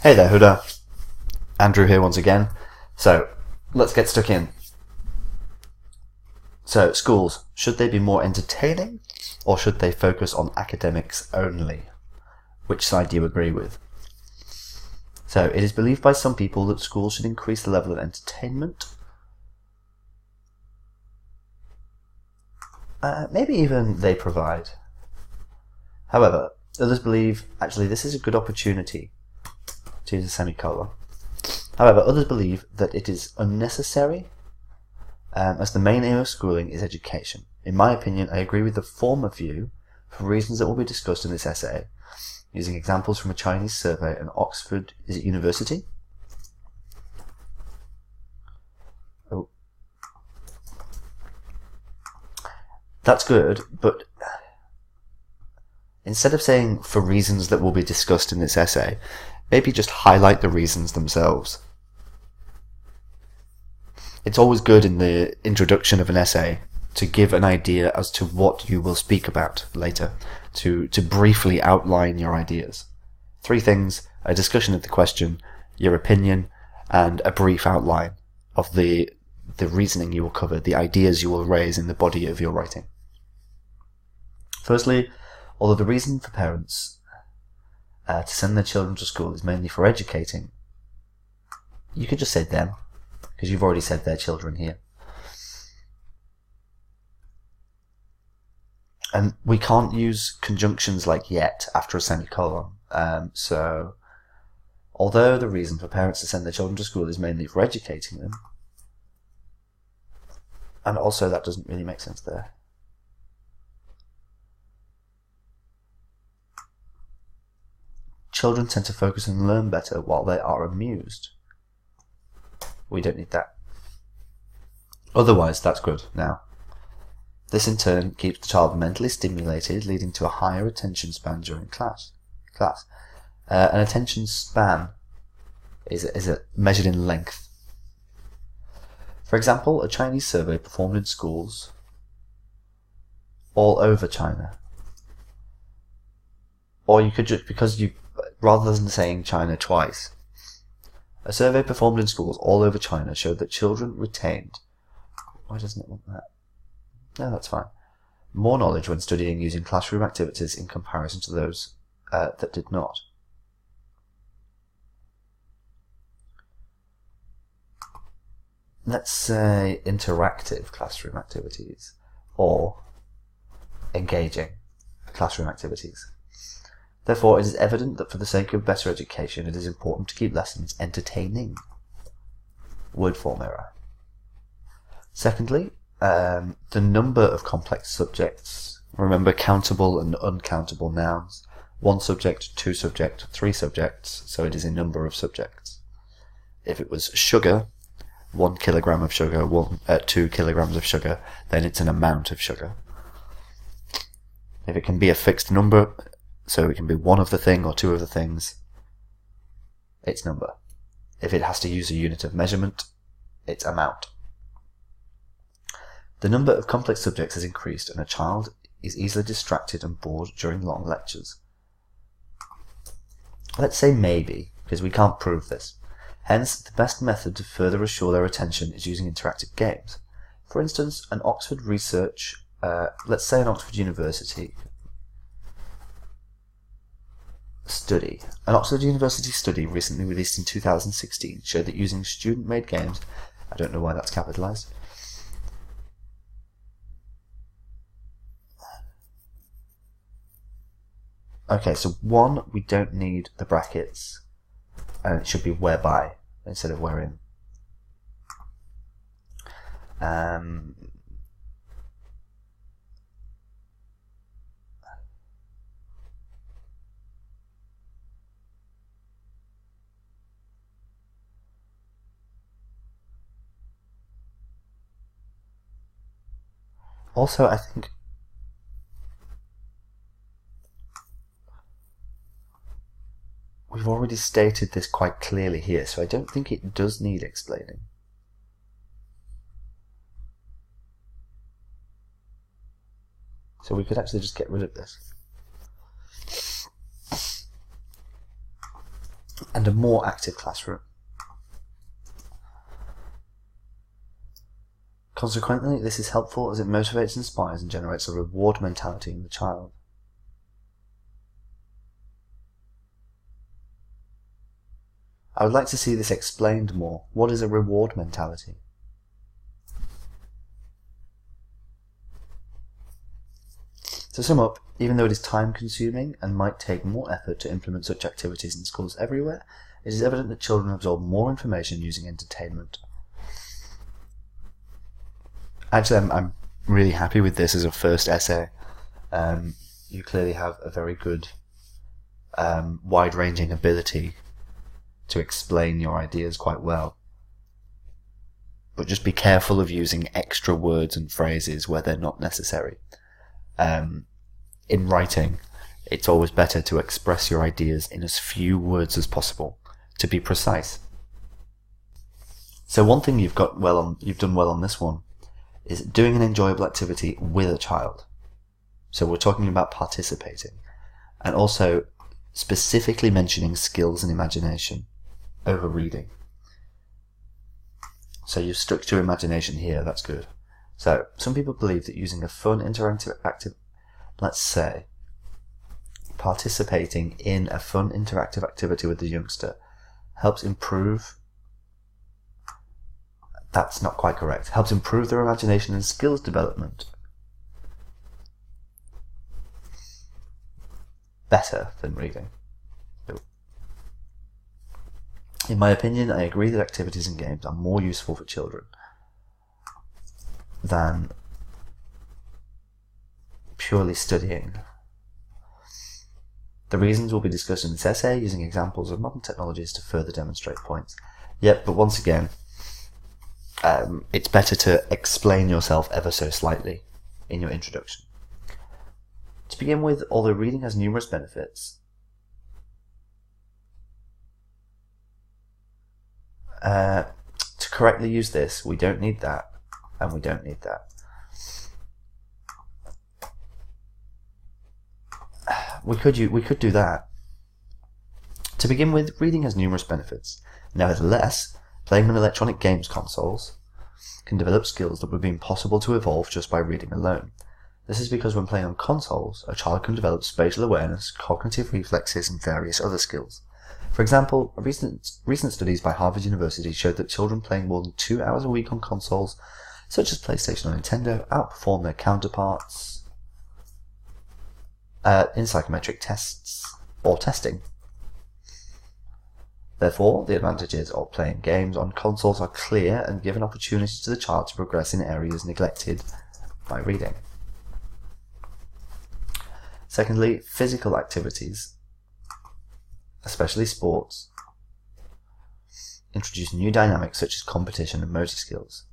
Hey there, Houda. Andrew here once again. So, let's get stuck in. So, schools, should they be more entertaining or should they focus on academics only? Which side do you agree with? So, it is believed by some people that schools should increase the level of entertainment. Maybe even they provide. However, others believe, actually, this is a good opportunity to use a semicolon. However, others believe that it is unnecessary, as the main aim of schooling is education. In my opinion, I agree with the former view for reasons that will be discussed in this essay, using examples from a Chinese survey at Oxford University. Oh. That's good, but instead of saying for reasons that will be discussed in this essay, maybe just highlight the reasons themselves. It's always good in the introduction of an essay to give an idea as to what you will speak about later, to briefly outline your ideas. 3 things: a discussion of the question, your opinion, and a brief outline of the reasoning you will cover, the ideas you will raise in the body of your writing. Firstly, although the reason for parents to send their children to school is mainly for educating, you could just say them, because you've already said their children here. And we can't use conjunctions like yet after a semicolon. So, although the reason for parents to send their children to school is mainly for educating them, and also that doesn't really make sense there. Children tend to focus and learn better while they are amused. We don't need that. Otherwise, that's good. Now, this in turn keeps the child mentally stimulated, leading to a higher attention span during class. An attention span is measured in length. For example, a Chinese survey performed in schools all over China. Or you could just, rather than saying China twice, a survey performed in schools all over China showed that children retained... Why doesn't it want that? No, that's fine. More knowledge when studying using classroom activities in comparison to those that did not. Let's say interactive classroom activities or engaging classroom activities. Therefore, it is evident that for the sake of better education, it is important to keep lessons entertaining. Word form error. Secondly, the number of complex subjects. Remember, countable and uncountable nouns. 1 subject, 2 subject, 3 subjects, so it is a number of subjects. If it was sugar, 1 kilogram of sugar, 2 kilograms of sugar, then it's an amount of sugar. If it can be a fixed number, so it can be 1 of the thing or 2 of the things, it's number. If it has to use a unit of measurement, it's amount. The number of complex subjects has increased and a child is easily distracted and bored during long lectures. Let's say maybe, because we can't prove this. Hence, the best method to further assure their attention is using interactive games. For instance, an Oxford research, let's say an Oxford University study. An Oxford University study recently released in 2016 showed that using student-made games, I don't know why that's capitalized, okay, so 1, we don't need the brackets, and it should be whereby instead of wherein. Also, I think we've already stated this quite clearly here, so I don't think it does need explaining. So we could actually just get rid of this. and a more active classroom. Consequently, this is helpful as it motivates, inspires, and generates a reward mentality in the child. I would like to see this explained more. What is a reward mentality? To sum up, even though it is time-consuming and might take more effort to implement such activities in schools everywhere, it is evident that children absorb more information using entertainment. Actually, I'm really happy with this as a first essay. You clearly have a very good, wide-ranging ability to explain your ideas quite well. But just be careful of using extra words and phrases where they're not necessary. In writing, it's always better to express your ideas in as few words as possible, to be precise. So one thing you've done well on this one is doing an enjoyable activity with a child. So we're talking about participating, and also specifically mentioning skills and imagination over reading. So you've stuck to imagination here, that's good. So some people believe that using a fun interactive let's say participating in a fun interactive activity with the youngster helps improve, that's not quite correct, helps improve their imagination and skills development better than reading. In my opinion, I agree that activities and games are more useful for children than purely studying. The reasons will be discussed in this essay using examples of modern technologies to further demonstrate points. Yep, but once again, it's better to explain yourself ever so slightly in your introduction. To begin with, although reading has numerous benefits, to correctly use this, we don't need that, and we don't need that. We could do that. To begin with, reading has numerous benefits. Nevertheless, playing on electronic games consoles can develop skills that would be impossible to evolve just by reading alone. This is because when playing on consoles, a child can develop spatial awareness, cognitive reflexes, and various other skills. For example, recent studies by Harvard University showed that children playing more than 2 hours a week on consoles, such as PlayStation or Nintendo, outperform their counterparts in psychometric tests or testing. Therefore, the advantages of playing games on consoles are clear and give an opportunity to the child to progress in areas neglected by reading. Secondly, physical activities, especially sports, introduce new dynamics such as competition and motor skills.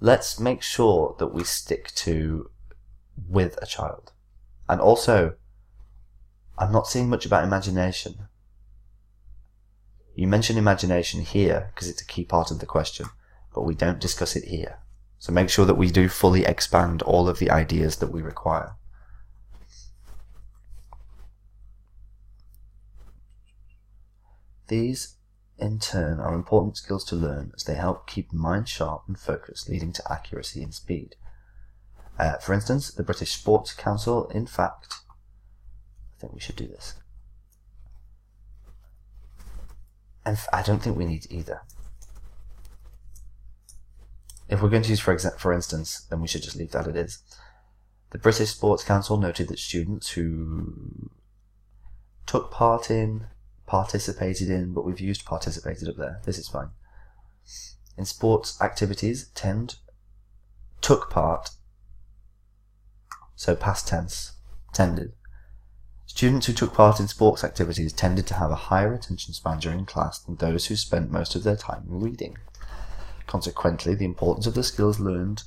Let's make sure that we stick to with a child. And also, I'm not seeing much about imagination. You mention imagination here because it's a key part of the question, but we don't discuss it here. So make sure that we do fully expand all of the ideas that we require. These, in turn, are important skills to learn as they help keep the mind sharp and focused, leading to accuracy and speed. For instance, the British Sports Council, in fact, I think we should do this. And I don't think we need either. If we're going to use for instance, then we should just leave that it is. The British Sports Council noted that students who took part in, participated in, but we've used participated up there, this is fine. In sports activities, took part, so past tense, tended. Students who took part in sports activities tended to have a higher attention span during class than those who spent most of their time reading. Consequently, the importance of the skills learned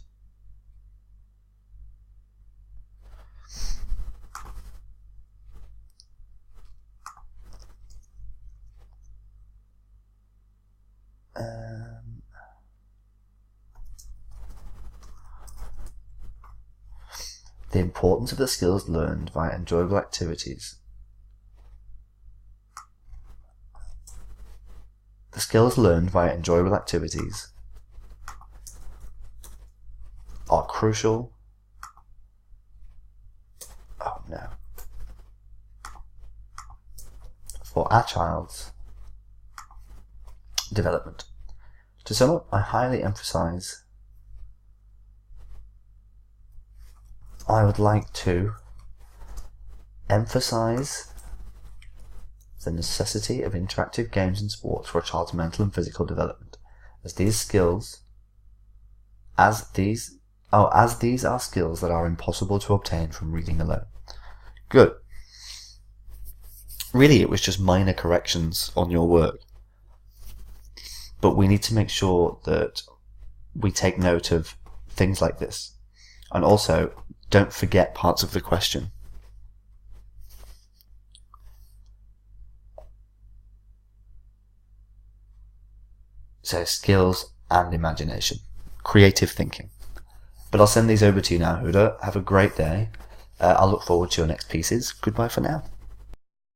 via enjoyable activities The skills learned via enjoyable activities are crucial. Oh no. For our child's development. To sum up, I highly emphasize. I would like to emphasize the necessity of interactive games and sports for a child's mental and physical development, as these are skills that are impossible to obtain from reading alone. Good. Really, it was just minor corrections on your work, but we need to make sure that we take note of things like this, and also don't forget parts of the question. So skills and imagination, creative thinking. But I'll send these over to you now, Houda. Have a great day. I'll look forward to your next pieces. Goodbye for now.